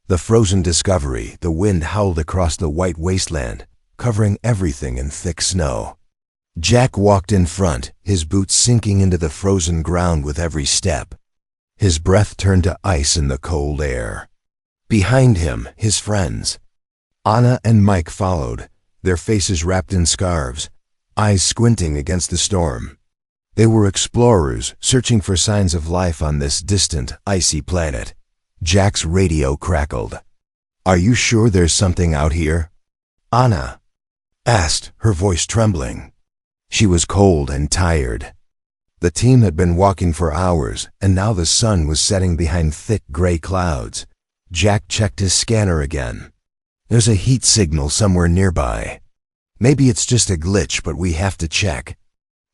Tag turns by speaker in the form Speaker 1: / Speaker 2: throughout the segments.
Speaker 1: The frozen discovery, the wind howled across the white wasteland, covering everything in thick snow. Jack walked in front, his boots sinking into the frozen ground with every step. His breath turned to ice in the cold air. Behind him, his friends. Anna and Mike followed, their faces wrapped in scarves, eyes squinting against the storm. They were explorers, searching for signs of life on this distant, icy planet. Jack's radio crackled. "Are you sure there's something out here?" Anna asked, her voice trembling. She was cold and tired. The team had been walking for hours, and now the sun was setting behind thick gray clouds. Jack checked his scanner again. "There's a heat signal somewhere nearby. Maybe it's just a glitch, but we have to check.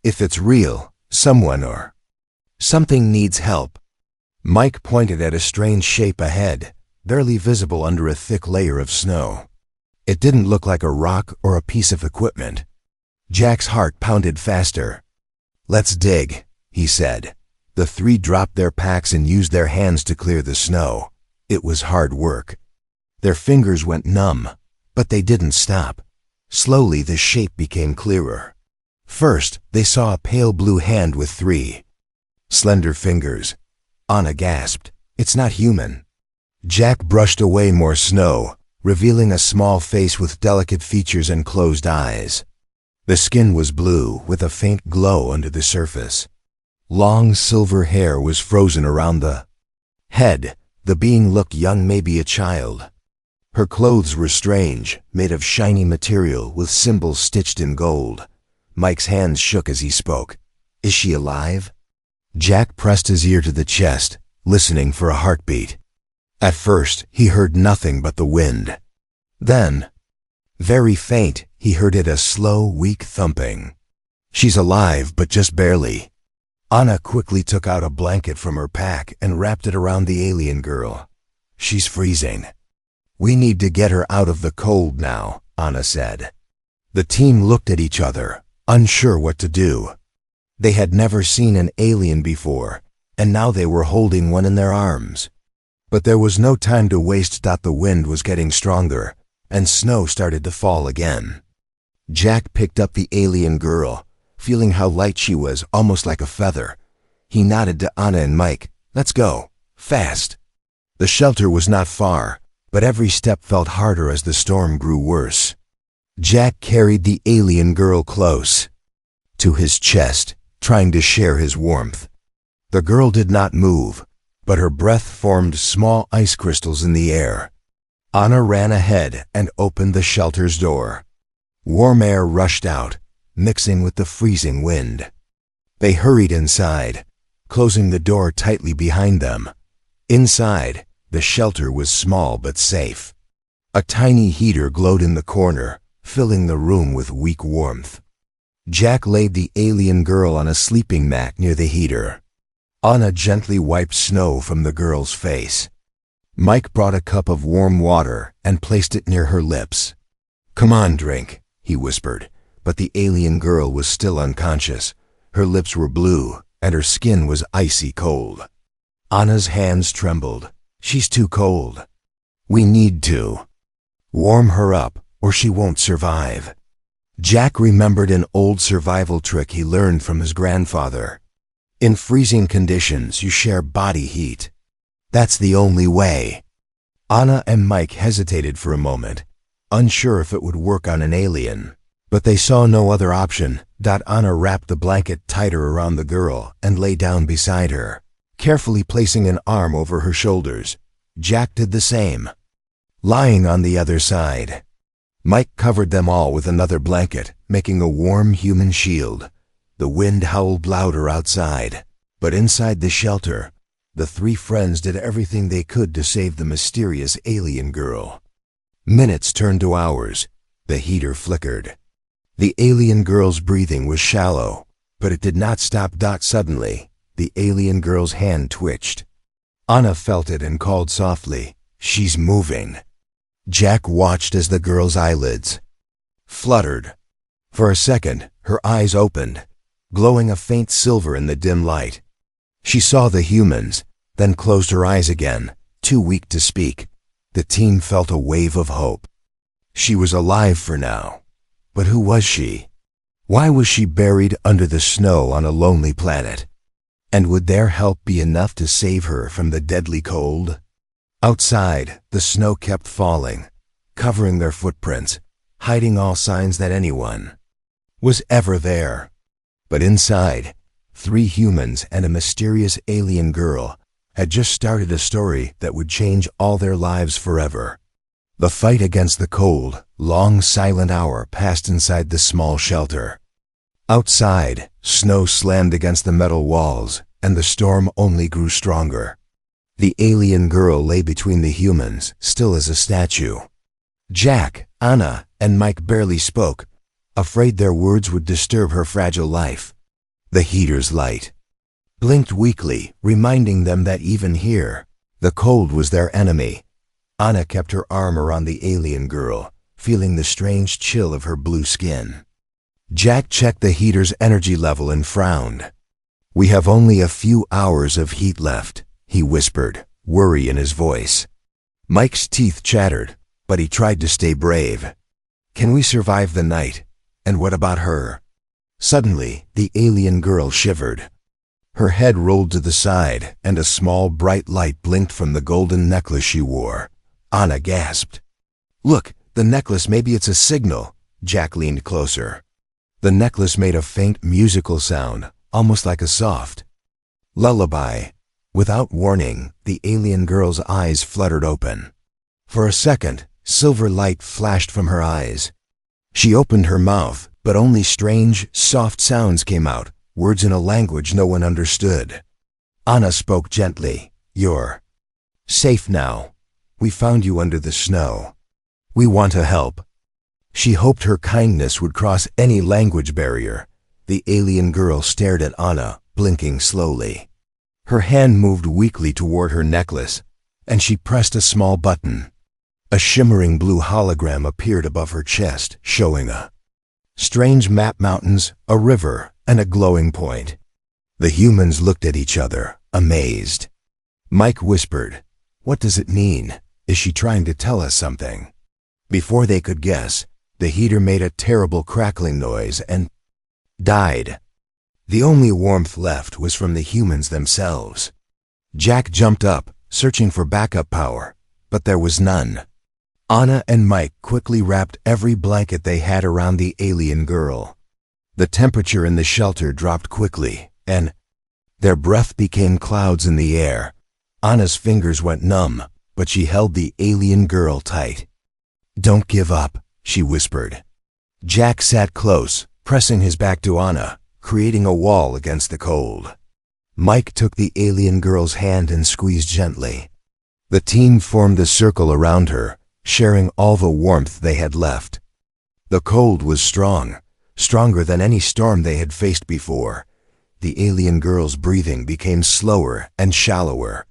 Speaker 1: If it's real, someone or something needs help." Mike pointed at a strange shape ahead, barely visible under a thick layer of snow. It didn't look like a rock or a piece of equipment. Jack's heart pounded faster. "Let's dig," he said. The three dropped their packs and used their hands to clear the snow. It was hard work. Their fingers went numb, but they didn't stop. Slowly the shape became clearer. First, they saw a pale blue hand with three slender fingers. Anna gasped, "It's not human." Jack brushed away more snow, revealing a small face with delicate features and closed eyes. The skin was blue, with a faint glow under the surface. Long silver hair was frozen around the head. The being looked young, maybe a child. Her clothes were strange, made of shiny material with symbols stitched in gold. Mike's hands shook as he spoke. "Is she alive?" Jack pressed his ear to the chest, listening for a heartbeat. At first, he heard nothing but the wind. Then, very faint, he heard it, a slow, weak thumping. "She's alive, but just barely." Anna quickly took out a blanket from her pack and wrapped it around the alien girl. "She's freezing. We need to get her out of the cold now," Anna said. The team looked at each other, unsure what to do. They had never seen an alien before, and now they were holding one in their arms. But there was no time to waste. The wind was getting stronger, and snow started to fall again. Jack picked up the alien girl, feeling how light she was, almost like a feather. He nodded to Anna and Mike. "Let's go. Fast." The shelter was not far, but every step felt harder as the storm grew worse. Jack carried the alien girl close to his chest, trying to share his warmth. The girl did not move, but her breath formed small ice crystals in the air. Anna ran ahead and opened the shelter's door. Warm air rushed out, mixing with the freezing wind. They hurried inside, closing the door tightly behind them. Inside, the shelter was small but safe. A tiny heater glowed in the corner, filling the room with weak warmth. Jack laid the alien girl on a sleeping mat near the heater. Anna gently wiped snow from the girl's face. Mike brought a cup of warm water and placed it near her lips. "Come on, drink," he whispered, but the alien girl was still unconscious. Her lips were blue, and her skin was icy cold. Anna's hands trembled. "She's too cold. We need to warm her up, or she won't survive." Jack remembered an old survival trick he learned from his grandfather. In freezing conditions, you share body heat. That's the only way. Anna and Mike hesitated for a moment, unsure if it would work on an alien. But they saw no other option. Anna wrapped the blanket tighter around the girl and lay down beside her, carefully placing an arm over her shoulders. Jack did the same, lying on the other side. Mike covered them all with another blanket, making a warm human shield. The wind howled louder outside, but inside the shelter, the three friends did everything they could to save the mysterious alien girl. Minutes turned to hours. The heater flickered. The alien girl's breathing was shallow, but it did not stop. Suddenly, the alien girl's hand twitched. Anna felt it and called softly, "She's moving." Jack watched as the girl's eyelids fluttered. For a second, her eyes opened, glowing a faint silver in the dim light. She saw the humans, then closed her eyes again, too weak to speak. The team felt a wave of hope. She was alive for now. But who was she? Why was she buried under the snow on a lonely planet? And would their help be enough to save her from the deadly cold? Outside, the snow kept falling, covering their footprints, hiding all signs that anyone was ever there. But inside, 3 humans and a mysterious alien girl had just started a story that would change all their lives forever. The fight against the cold, long silent hour passed inside the small shelter. Outside, snow slammed against the metal walls, and the storm only grew stronger. The alien girl lay between the humans, still as a statue. Jack, Anna, and Mike barely spoke, afraid their words would disturb her fragile life. The heater's light blinked weakly, reminding them that even here, the cold was their enemy. Anna kept her arm around the alien girl, feeling the strange chill of her blue skin. Jack checked the heater's energy level and frowned. "We have only a few hours of heat left," he whispered, worry in his voice. Mike's teeth chattered, but he tried to stay brave. "Can we survive the night? And what about her?" Suddenly, the alien girl shivered. Her head rolled to the side, and a small bright light blinked from the golden necklace she wore. Anna gasped. "Look, the necklace, maybe it's a signal." Jack leaned closer. The necklace made a faint musical sound, almost like a soft lullaby. Without warning, the alien girl's eyes fluttered open. For a second, silver light flashed from her eyes. She opened her mouth, but only strange, soft sounds came out, words in a language no one understood. Anna spoke gently. "You're safe now. We found you under the snow. We want to help." She hoped her kindness would cross any language barrier. The alien girl stared at Anna, blinking slowly. Her hand moved weakly toward her necklace, and she pressed a small button. A shimmering blue hologram appeared above her chest, showing a strange map, mountains, a river, and a glowing point. The humans looked at each other, amazed. Mike whispered, "What does it mean? Is she trying to tell us something?" Before they could guess, the heater made a terrible crackling noise and died. The only warmth left was from the humans themselves. Jack jumped up, searching for backup power, but there was none. Anna and Mike quickly wrapped every blanket they had around the alien girl. The temperature in the shelter dropped quickly, and their breath became clouds in the air. Anna's fingers went numb, but she held the alien girl tight. "Don't give up," she whispered. Jack sat close, pressing his back to Anna, creating a wall against the cold. Mike took the alien girl's hand and squeezed gently. The team formed a circle around her, sharing all the warmth they had left. The cold was strong, stronger than any storm they had faced before. The alien girl's breathing became slower and shallower.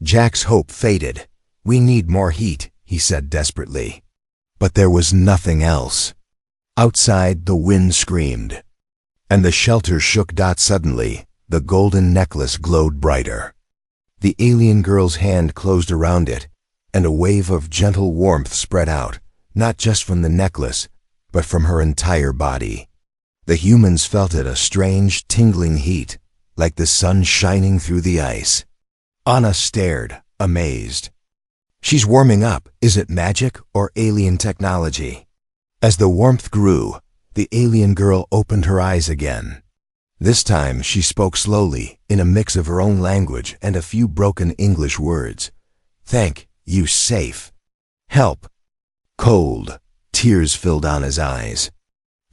Speaker 1: Jack's hope faded. "We need more heat," he said desperately. But there was nothing else. Outside, the wind screamed, and the shelter shook. Suddenly, the golden necklace glowed brighter. The alien girl's hand closed around it, and a wave of gentle warmth spread out, not just from the necklace, but from her entire body. The humans felt it, a strange, tingling heat, like the sun shining through the ice. Anna stared, amazed. "She's warming up. Is it magic or alien technology?" As the warmth grew, the alien girl opened her eyes again. This time she spoke slowly, in a mix of her own language and a few broken English words. "Thank you, safe. Help." Cold. Tears filled Anna's eyes.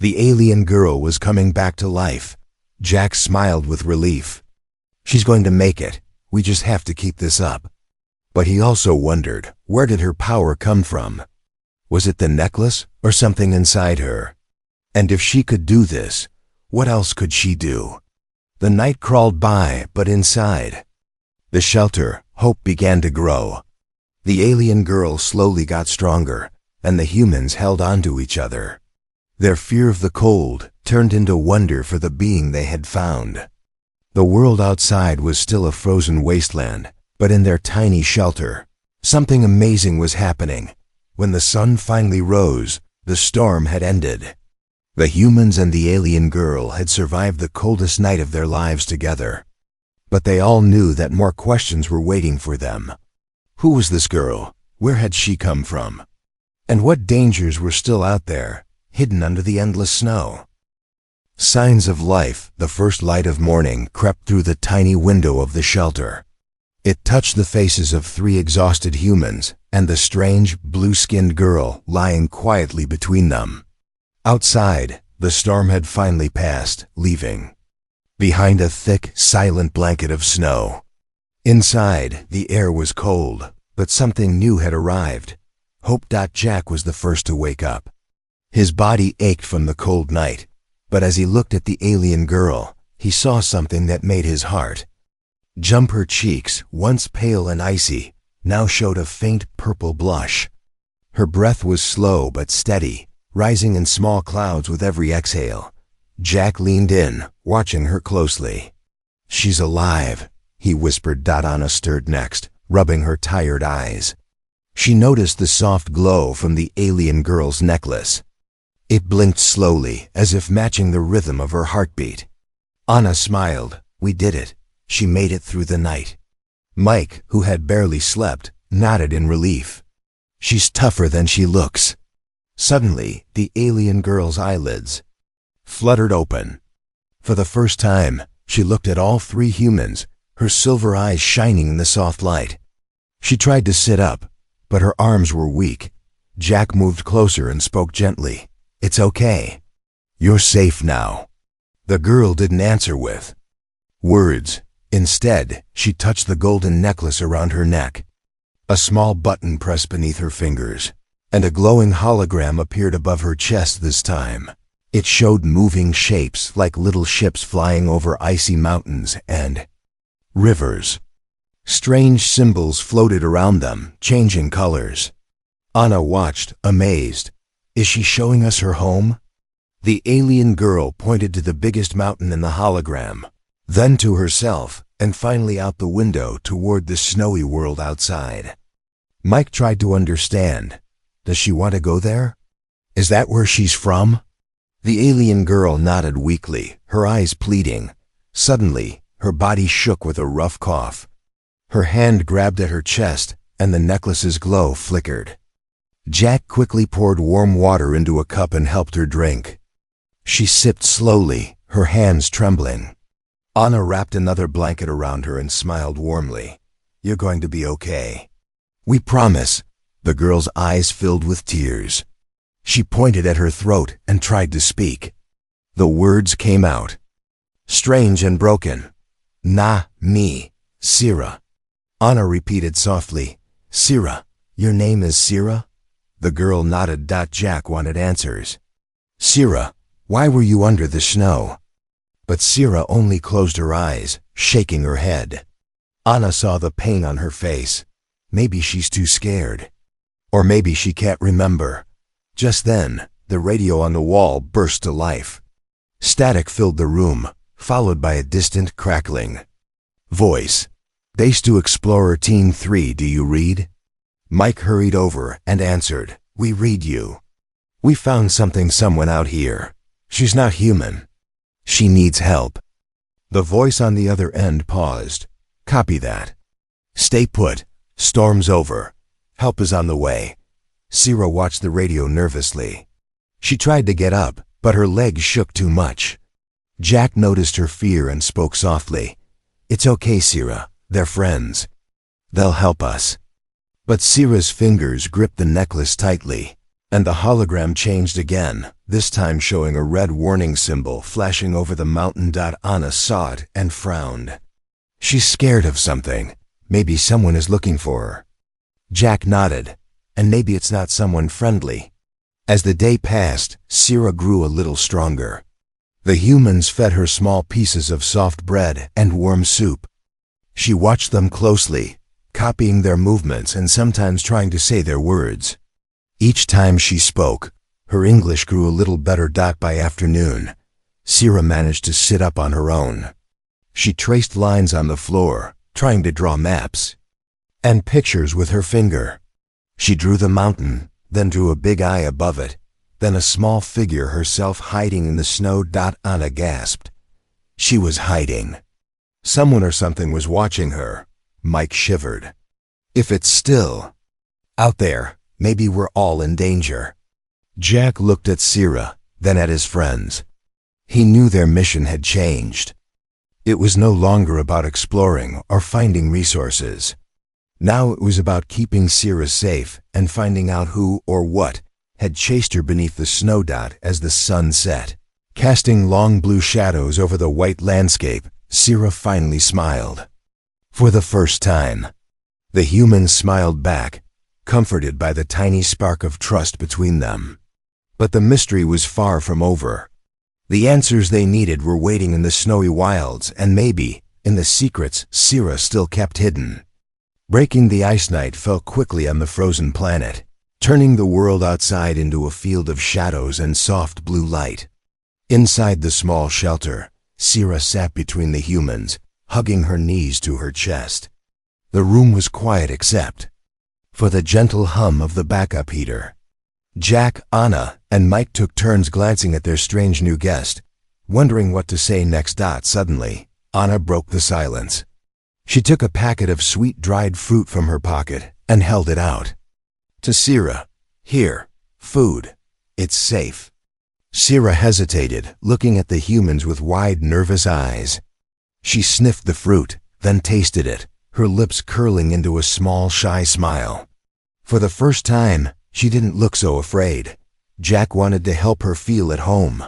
Speaker 1: The alien girl was coming back to life. Jack smiled with relief. "She's going to make it. We just have to keep this up." But he also wondered, where did her power come from? Was it the necklace or something inside her? And if she could do this, what else could she do? The night crawled by, but inside the shelter, hope began to grow. The alien girl slowly got stronger, and the humans held on to each other. Their fear of the cold turned into wonder for the being they had found. The world outside was still a frozen wasteland, but in their tiny shelter, Something amazing was happening. When the sun finally rose, the storm had ended. The humans and the alien girl had survived the coldest night of their lives together. But they all knew that more questions were waiting for them. Who was this girl? Where had she come from? And what dangers were still out there, hidden under the endless snow? Signs of life, the first light of morning, crept through the tiny window of the shelter. It touched the faces of 3 exhausted humans and the strange, blue-skinned girl lying quietly between them. Outside, the storm had finally passed, leaving behind a thick, silent blanket of snow. Inside, the air was cold, but something new had arrived. Hope. Jack was the first to wake up. His body ached from the cold night, but as he looked at the alien girl, he saw something that made his heart jump. Her cheeks, once pale and icy, now showed a faint purple blush. Her breath was slow but steady, rising in small clouds with every exhale. Jack leaned in, watching her closely. "She's alive," he whispered. Anna stirred next, rubbing her tired eyes. She noticed the soft glow from the alien girl's necklace. It blinked slowly, as if matching the rhythm of her heartbeat. Anna smiled. "We did it. She made it through the night." Mike, who had barely slept, nodded in relief. "She's tougher than she looks." Suddenly, the alien girl's eyelids fluttered open. For the first time, she looked at all 3 humans, her silver eyes shining in the soft light. She tried to sit up, but her arms were weak. Jack moved closer and spoke gently. "It's okay. You're safe now." The girl didn't answer with words. Instead, she touched the golden necklace around her neck. A small button pressed beneath her fingers, and a glowing hologram appeared above her chest this time. It showed moving shapes like little ships flying over icy mountains and rivers. Strange symbols floated around them, changing colors. Anna watched, amazed. "Is she showing us her home?" The alien girl pointed to the biggest mountain in the hologram, then to herself, and finally out the window toward the snowy world outside. Mike tried to understand. Does she want to go there? Is that where she's from? The alien girl nodded weakly, her eyes pleading. Suddenly, her body shook with a rough cough. Her hand grabbed at her chest, and the necklace's glow flickered. Jack quickly poured warm water into a cup and helped her drink. She sipped slowly, her hands trembling. Anna wrapped another blanket around her and smiled warmly. "You're going to be okay. We promise." The girl's eyes filled with tears. She pointed at her throat and tried to speak. The words came out, strange and broken. "Me, Sira." Anna repeated softly, "Sira, your name is Sira?" The girl nodded. Jack wanted answers. "Sira, why were you under the snow?" But Sira only closed her eyes, shaking her head. Anna saw the pain on her face. Maybe she's too scared. Or maybe she can't remember. Just then, the radio on the wall burst to life. Static filled the room, followed by a distant crackling voice. "Base to Explorer Team 3, do you read?" Mike hurried over and answered, "We read you. We found someone out here. She's not human. She needs help." The voice on the other end paused. "Copy that. Stay put. Storm's over. Help is on the way." Sira watched the radio nervously. She tried to get up, but her legs shook too much. Jack noticed her fear and spoke softly. "It's okay, Sira. They're friends. They'll help us." But Sira's fingers gripped the necklace tightly, and the hologram changed again, this time showing a red warning symbol flashing over the mountain. Anna saw it and frowned. "She's scared of something. Maybe someone is looking for her." Jack nodded. "And maybe it's not someone friendly." As the day passed, Sira grew a little stronger. The humans fed her small pieces of soft bread and warm soup. She watched them closely, copying their movements and sometimes trying to say their words. Each time she spoke, her English grew a little better. By afternoon, Sira managed to sit up on her own. She traced lines on the floor, trying to draw maps. and pictures with her finger. She drew the mountain, then drew a big eye above it, then a small figure herself hiding in the snow. Anna gasped. She was hiding. Someone or something was watching her. Mike shivered. If it's still out there, maybe we're all in danger. Jack looked at Sierra, then at his friends. He knew their mission had changed. It was no longer about exploring or finding resources. Now it was about keeping Sierra safe and finding out who or what had chased her beneath the snow. As the sun set, casting long blue shadows over the white landscape, Sierra finally smiled. For the first time. The humans smiled back, comforted by the tiny spark of trust between them. But the mystery was far from over. The answers they needed were waiting in the snowy wilds and maybe in the secrets Sierra still kept hidden. Breaking the ice night fell quickly on the frozen planet, turning the world outside into a field of shadows and soft blue light. Inside the small shelter, Sierra sat between the humans, hugging her knees to her chest. The room was quiet except for the gentle hum of the backup heater. Jack, Anna, and Mike took turns glancing at their strange new guest, wondering what to say next. Suddenly, Anna broke the silence. She took a packet of sweet dried fruit from her pocket and held it out. To Sierra, "Here, food. It's safe." Sierra hesitated, looking at the humans with wide, nervous eyes. She sniffed the fruit, then tasted it, her lips curling into a small, shy smile. For the first time, she didn't look so afraid. Jack wanted to help her feel at home.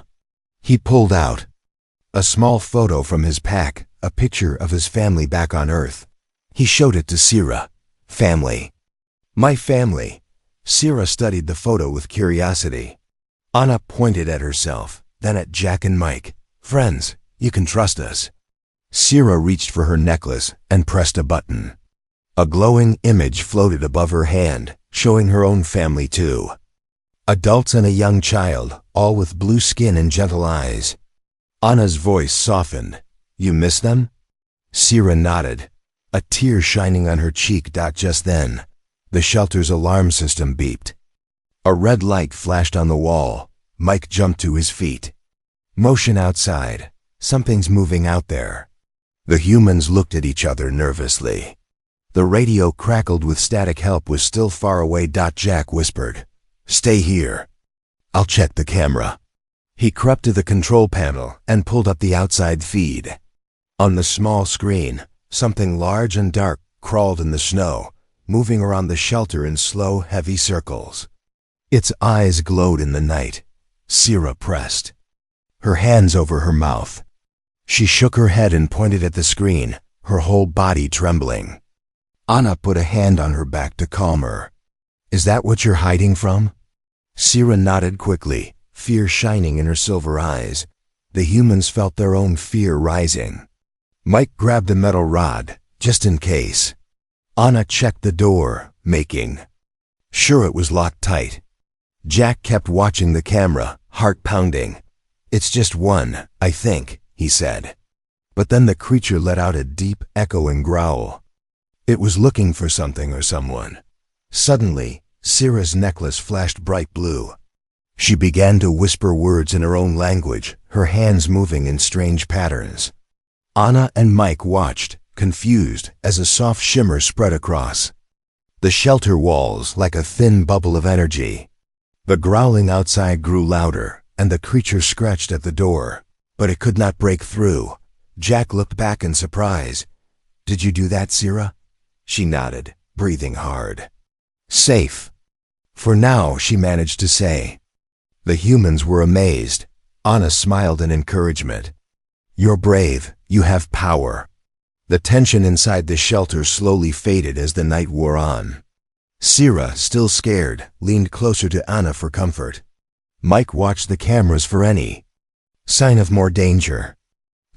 Speaker 1: He pulled out a small photo from his pack, a picture of his family back on Earth. He showed it to Sierra. "Family. My family." Sierra studied the photo with curiosity. Anna pointed at herself, then at Jack and Mike. "Friends, you can trust us." Sierra reached for her necklace and pressed a button. A glowing image floated above her hand, showing her own family too. Adults and a young child, all with blue skin and gentle eyes. Anna's voice softened. "You miss them?" Sierra nodded, a tear shining on her cheek. Just then, the shelter's alarm system beeped. A red light flashed on the wall. Mike jumped to his feet. "Motion outside. Something's moving out there." The humans looked at each other nervously. The radio crackled with static. Help was still far away. Jack whispered, "Stay here. I'll check the camera." He crept to the control panel and pulled up the outside feed. On the small screen, something large and dark crawled in the snow, moving around the shelter in slow, heavy circles. Its eyes glowed in the night. Sierra pressed her hands over her mouth. She shook her head and pointed at the screen, her whole body trembling. Anna put a hand on her back to calm her. "Is that what you're hiding from?" Sierra nodded quickly, fear shining in her silver eyes. The humans felt their own fear rising. Mike grabbed a metal rod, just in case. Anna checked the door, making sure it was locked tight. Jack kept watching the camera, heart pounding. "It's just one, I think," he said. But then the creature let out a deep, echoing growl. It was looking for something or someone. Suddenly, Sierra's necklace flashed bright blue. She began to whisper words in her own language, her hands moving in strange patterns. Anna and Mike watched, confused, as a soft shimmer spread across the shelter walls like a thin bubble of energy. The growling outside grew louder, and the creature scratched at the door, but it could not break through. Jack looked back in surprise. "Did you do that, Sierra?" She nodded, breathing hard. "Safe. For now," she managed to say. The humans were amazed. Anna smiled in encouragement. "You're brave. You have power." The tension inside the shelter slowly faded as the night wore on. Sierra, still scared, leaned closer to Anna for comfort. Mike watched the cameras for any sign of more danger.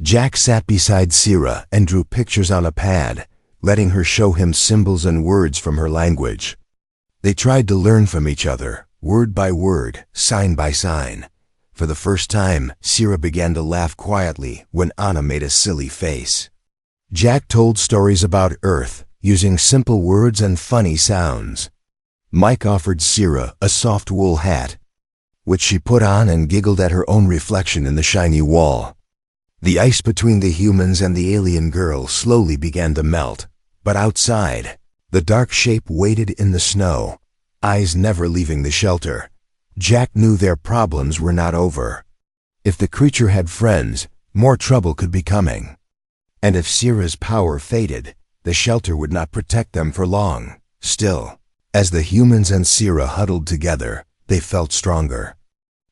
Speaker 1: Jack sat beside Sierra and drew pictures on a pad, letting her show him symbols and words from her language. They tried to learn from each other, word by word, sign by sign. For the first time, Sierra began to laugh quietly when Anna made a silly face. Jack told stories about Earth, using simple words and funny sounds. Mike offered Sierra a soft wool hat, which she put on and giggled at her own reflection in the shiny wall. The ice between the humans and the alien girl slowly began to melt, but outside, the dark shape waited in the snow, eyes never leaving the shelter. Jack knew their problems were not over. If the creature had friends, more trouble could be coming. And if Sierra's power faded, the shelter would not protect them for long. Still, as the humans and Sierra huddled together, they felt stronger.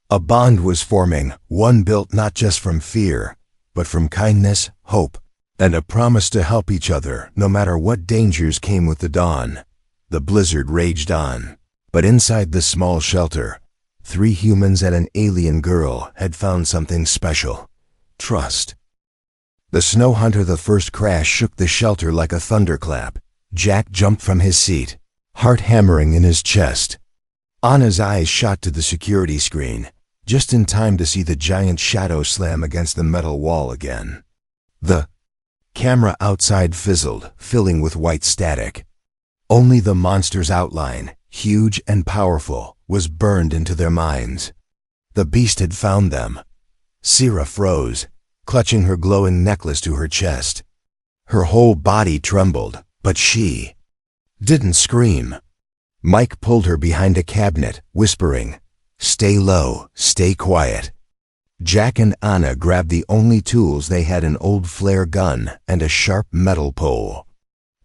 Speaker 1: A bond was forming, one built not just from fear, but from kindness, hope, and a promise to help each other no matter what dangers came with the dawn. The blizzard raged on, but inside the small shelter, 3 humans and an alien girl had found something special: trust. The snow hunter the first crash shook the shelter like a thunderclap. Jack jumped from his seat, heart hammering in his chest. Anna's eyes shot to the security screen, just in time to see the giant shadow slam against the metal wall again. The camera outside fizzled, filling with white static. Only the monster's outline, huge and powerful, was burned into their minds. The beast had found them. Sierra froze, clutching her glowing necklace to her chest. Her whole body trembled, but she didn't scream. Mike pulled her behind a cabinet, whispering, "Stay low, stay quiet." Jack and Anna grabbed the only tools they had: an old flare gun and a sharp metal pole.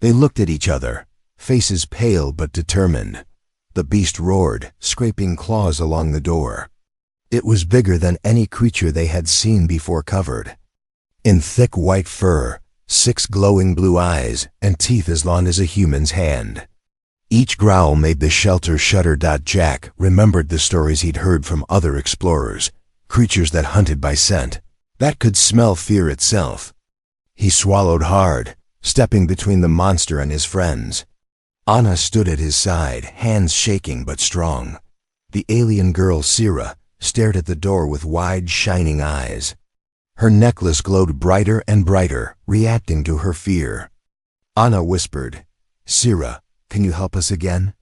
Speaker 1: They looked at each other, faces pale but determined. The beast roared, scraping claws along the door. It was bigger than any creature they had seen before, covered in thick white fur, 6 glowing blue eyes, and teeth as long as a human's hand. Each growl made the shelter shudder. Jack remembered the stories he'd heard from other explorers, creatures that hunted by scent, that could smell fear itself. He swallowed hard, stepping between the monster and his friends. Anna stood at his side, hands shaking but strong. The alien girl, Sierra, stared at the door with wide, shining eyes. Her necklace glowed brighter and brighter, reacting to her fear. Anna whispered, "Sierra, can you help us again?"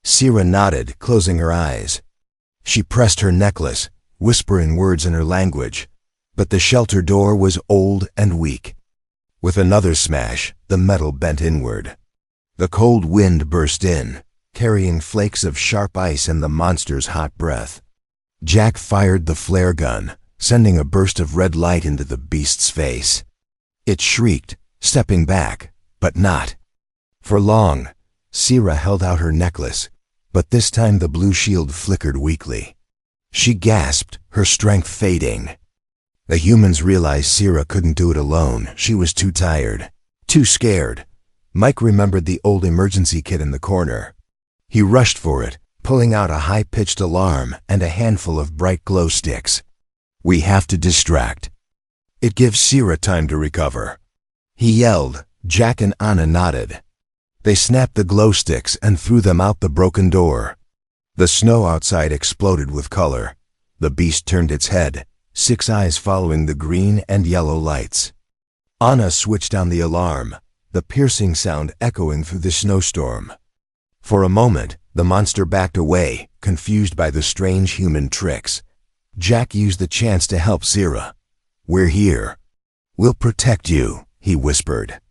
Speaker 1: Sierra nodded, closing her eyes. She pressed her necklace, whispering words in her language, but the shelter door was old and weak. With another smash, the metal bent inward. The cold wind burst in, carrying flakes of sharp ice and the monster's hot breath. Jack fired the flare gun, sending a burst of red light into the beast's face. It shrieked, stepping back, but not for long. Sierra held out her necklace, but this time the blue shield flickered weakly. She gasped, her strength fading. The humans realized Sierra couldn't do it alone. She was too tired, too scared. Mike remembered the old emergency kit in the corner. He rushed for it, pulling out a high-pitched alarm and a handful of bright glow sticks. "We have to distract. It gives Sierra time to recover," he yelled. Jack and Anna nodded. They snapped the glow sticks and threw them out the broken door. The snow outside exploded with color. The beast turned its head, 6 eyes following the green and yellow lights. Anna switched on the alarm, the piercing sound echoing through the snowstorm. For a moment, the monster backed away, confused by the strange human tricks. Jack used the chance to help Sierra. "We're here. We'll protect you," he whispered.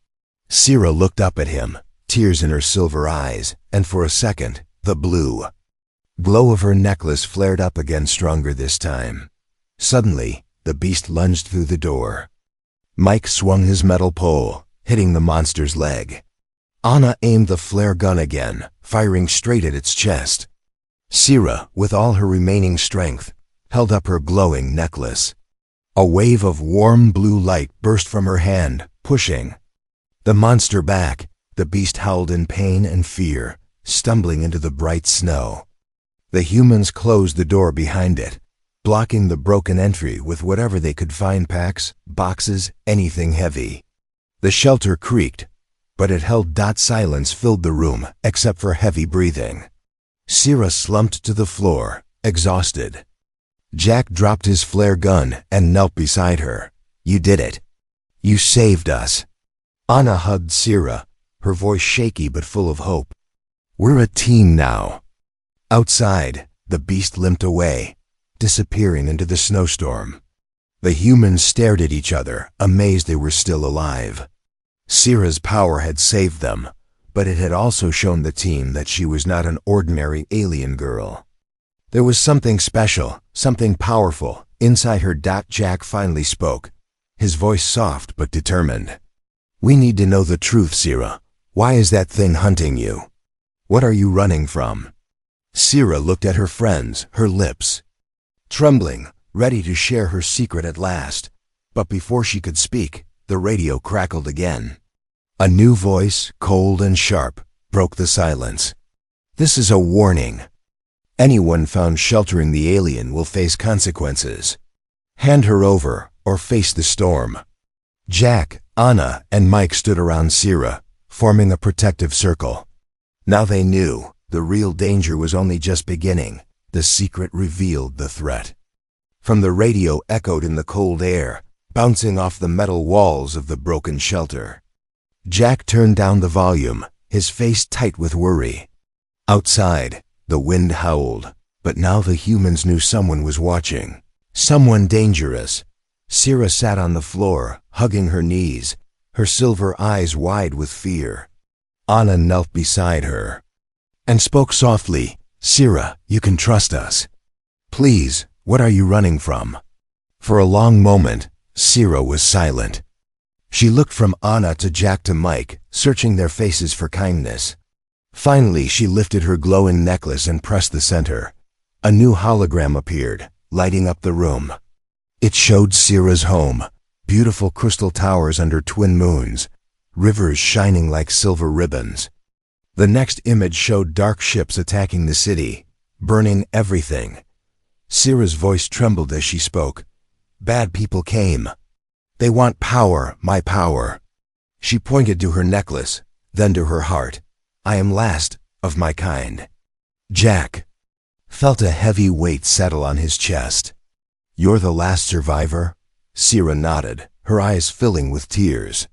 Speaker 1: Sierra looked up at him, tears in her silver eyes, and for a second, the blue glow of her necklace flared up again, stronger this time. Suddenly, the beast lunged through the door. Mike swung his metal pole, hitting the monster's leg. Anna aimed the flare gun again, firing straight at its chest. Sierra, with all her remaining strength, held up her glowing necklace. A wave of warm blue light burst from her hand, pushing the monster back. The beast howled in pain and fear, stumbling into the bright snow. The humans closed the door behind it, blocking the broken entry with whatever they could find: packs, boxes, anything heavy. The shelter creaked, but it held. Silence filled the room, except for heavy breathing. Sierra slumped to the floor, exhausted. Jack dropped his flare gun and knelt beside her. "You did it. You saved us." Anna hugged Sierra, her voice shaky but full of hope. "We're a team now." Outside, the beast limped away, disappearing into the snowstorm. The humans stared at each other, amazed they were still alive. Syrah's power had saved them, but it had also shown the team that she was not an ordinary alien girl. There was something special, something powerful, inside her. Jack finally spoke, his voice soft but determined. "We need to know the truth, Syrah. Why is that thing hunting you? What are you running from?" Syrah looked at her friends, her lips trembling, ready to share her secret at last. But before she could speak, the radio crackled again. A new voice, cold and sharp, broke the silence. "This is a warning. Anyone found sheltering the alien will face consequences. Hand her over, or face the storm." Jack, Anna, and Mike stood around Syrah, forming a protective circle. Now they knew the real danger was only just beginning. The secret revealed the threat. From the radio echoed in the cold air, bouncing off the metal walls of the broken shelter. Jack turned down the volume, his face tight with worry. Outside, the wind howled, but now the humans knew someone was watching. Someone dangerous. Syrah sat on the floor, hugging her knees, her silver eyes wide with fear. Anna knelt beside her and spoke softly, "Syrah, you can trust us. Please, what are you running from?" For a long moment, Syrah was silent. She looked from Anna to Jack to Mike, searching their faces for kindness. Finally, she lifted her glowing necklace and pressed the center. A new hologram appeared, lighting up the room. It showed Syrah's home, beautiful crystal towers under twin moons, rivers shining like silver ribbons. The next image showed dark ships attacking the city, burning everything. Syrah's voice trembled as she spoke. "Bad people came. They want power, my power." She pointed to her necklace, then to her heart. "I am last of my kind." Jack felt a heavy weight settle on his chest. "You're the last survivor?" Syrah nodded, her eyes filling with tears.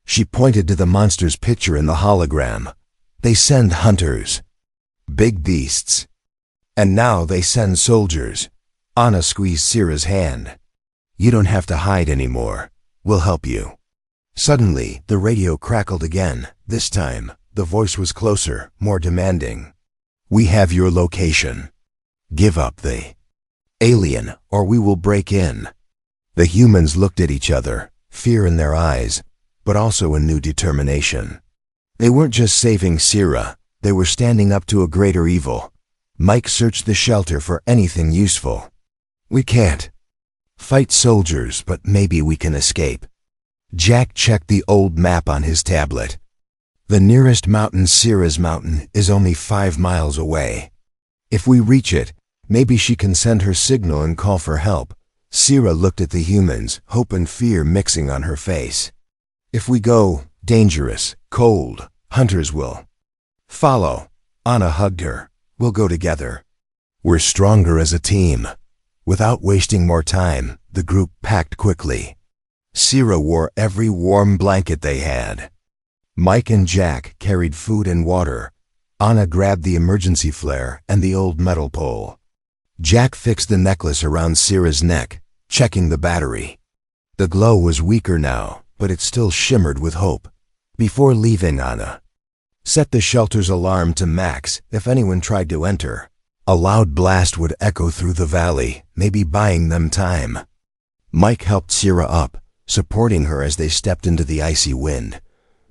Speaker 1: She pointed to the monster's picture in the hologram. "They send hunters, big beasts. And now they send soldiers." Anna squeezed Syrah's hand. "You don't have to hide anymore. We'll help you." Suddenly, the radio crackled again. This time, the voice was closer, more demanding. "We have your location. Give up the alien, or we will break in." The humans looked at each other, fear in their eyes, but also a new determination. They weren't just saving Syrah, they were standing up to a greater evil. Mike searched the shelter for anything useful. "We can't fight soldiers, but maybe we can escape." Jack checked the old map on his tablet. The nearest mountain, Syrah's mountain, is only 5 miles away. If we reach it, maybe she can send her signal and call for help. Syrah looked at the humans, hope and fear mixing on her face. "If we go, dangerous, cold, hunters will follow." Anna hugged her. "We'll go together. We're stronger as a team." Without wasting more time, the group packed quickly. Syrah wore every warm blanket they had. Mike and Jack carried food and water. Anna grabbed the emergency flare and the old metal pole. Jack fixed the necklace around Syrah's neck, checking the battery. The glow was weaker now, but it still shimmered with hope. Before leaving, Anna set the shelter's alarm to max if anyone tried to enter. A loud blast would echo through the valley, maybe buying them time. Mike helped Syrah up, supporting her as they stepped into the icy wind.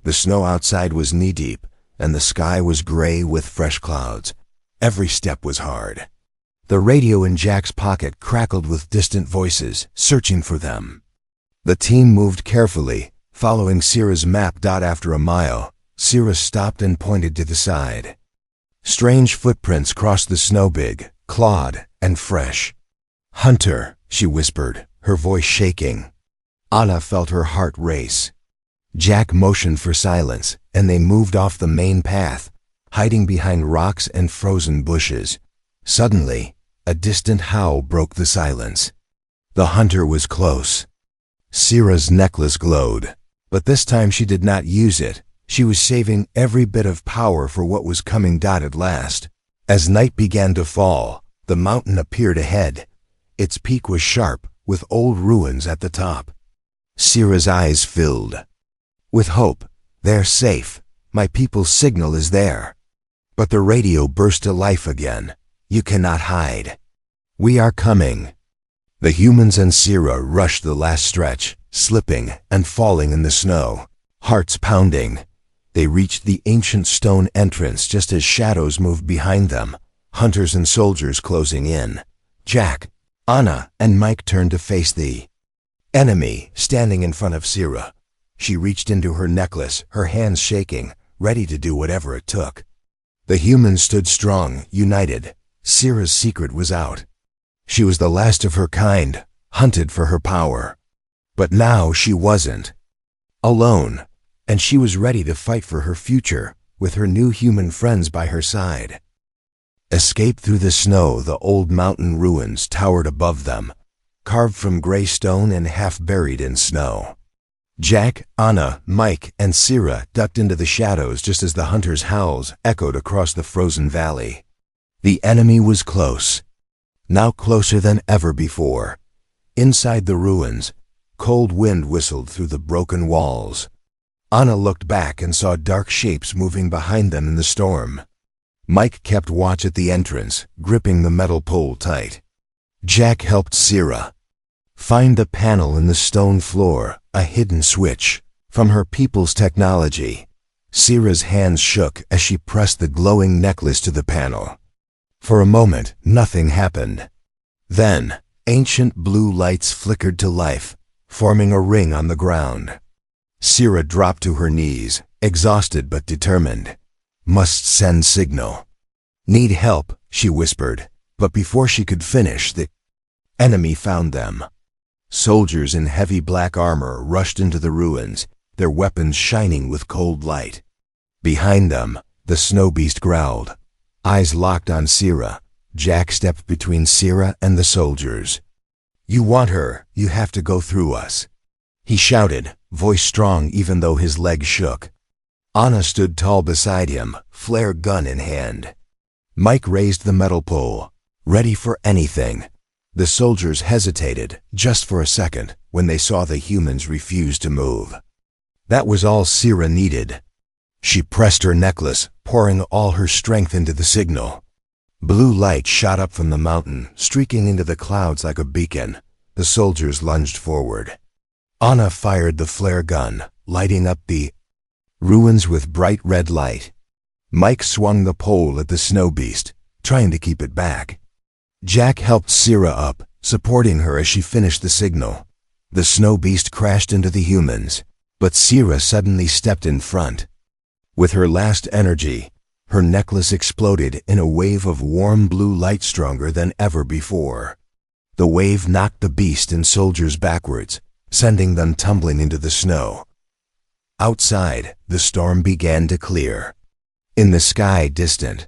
Speaker 1: The snow outside was knee-deep, and the sky was gray with fresh clouds. Every step was hard. The radio in Jack's pocket crackled with distant voices, searching for them. The team moved carefully, following Syrah's map. After a mile, Syrah stopped and pointed to the side. Strange footprints crossed the snow, big, clawed, and fresh. "Hunter," she whispered, her voice shaking. Anna felt her heart race. Jack motioned for silence, and they moved off the main path, hiding behind rocks and frozen bushes. Suddenly, a distant howl broke the silence. The hunter was close. Syrah's necklace glowed, but this time she did not use it. She was saving every bit of power for what was coming at last. As night began to fall, the mountain appeared ahead. Its peak was sharp, with old ruins at the top. Sira's eyes filled. With hope. They're safe. My people's signal is there. But the radio burst to life again. You cannot hide. We are coming. The humans and Sira rushed the last stretch, slipping and falling in the snow, hearts pounding. They reached the ancient stone entrance just as shadows moved behind them, hunters and soldiers closing in. Jack, Anna, and Mike turned to face the enemy standing in front of Sira. She reached into her necklace, her hands shaking, ready to do whatever it took. The humans stood strong, united. Sira's secret was out. She was the last of her kind, hunted for her power. But now she wasn't. Alone, and she was ready to fight for her future, with her new human friends by her side. Escape through the snow, the old mountain ruins towered above them, carved from gray stone and half buried in snow. Jack, Anna, Mike, and Sira ducked into the shadows just as the hunters' howls echoed across the frozen valley. The enemy was close, now closer than ever before. Inside the ruins, cold wind whistled through the broken walls. Anna looked back and saw dark shapes moving behind them in the storm. Mike kept watch at the entrance, gripping the metal pole tight. Jack helped Sira find the panel in the stone floor, a hidden switch from her people's technology. Sira's hands shook as she pressed the glowing necklace to the panel. For a moment, nothing happened. Then, ancient blue lights flickered to life, forming a ring on the ground. Sira dropped to her knees, exhausted but determined. Must send signal. Need help, she whispered, but before she could finish, the enemy found them. Soldiers in heavy black armor rushed into the ruins, their weapons shining with cold light. Behind them, the snow beast growled. Eyes locked on Sira, Jack stepped between Sira and the soldiers. You want her, you have to go through us, he shouted, voice strong even though his legs shook. Anna stood tall beside him, flare gun in hand. Mike raised the metal pole, ready for anything. The soldiers hesitated, just for a second, when they saw the humans refuse to move. That was all Sira needed. She pressed her necklace, pouring all her strength into the signal. Blue light shot up from the mountain, streaking into the clouds like a beacon. The soldiers lunged forward. Anna fired the flare gun, lighting up the ruins with bright red light. Mike swung the pole at the snow beast, trying to keep it back. Jack helped Sira up, supporting her as she finished the signal. The snow beast crashed into the humans, but Sira suddenly stepped in front. With her last energy, her necklace exploded in a wave of warm blue light stronger than ever before. The wave knocked the beast and soldiers backwards, sending them tumbling into the snow. Outside, the storm began to clear. In the sky distant,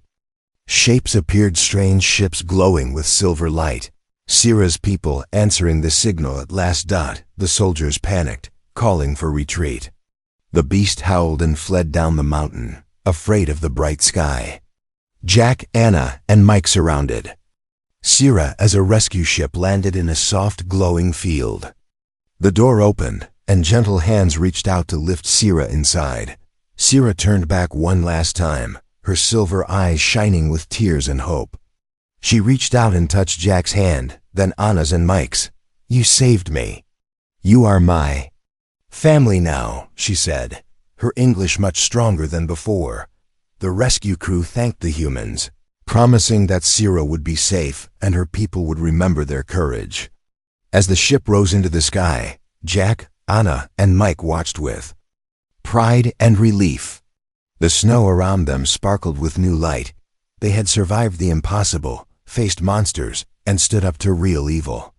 Speaker 1: shapes appeared, strange ships glowing with silver light. Sira's people answering the signal at last. The soldiers panicked, calling for retreat. The beast howled and fled down the mountain, afraid of the bright sky. Jack, Anna, and Mike surrounded Sira as a rescue ship landed in a soft, glowing field. The door opened, and gentle hands reached out to lift Sira inside. Sira turned back one last time, her silver eyes shining with tears and hope. She reached out and touched Jack's hand, then Anna's and Mike's. You saved me. You are my family now, she said, her English much stronger than before. The rescue crew thanked the humans, promising that Sira would be safe and her people would remember their courage. As the ship rose into the sky, Jack, Anna, and Mike watched with pride and relief. The snow around them sparkled with new light. They had survived the impossible, faced monsters, and stood up to real evil.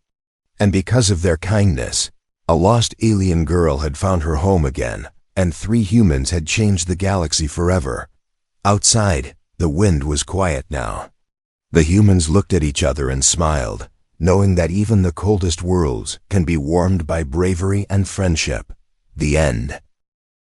Speaker 1: And because of their kindness, a lost alien girl had found her home again, and 3 humans had changed the galaxy forever. Outside, the wind was quiet now. The humans looked at each other and smiled, knowing that even the coldest worlds can be warmed by bravery and friendship. The end.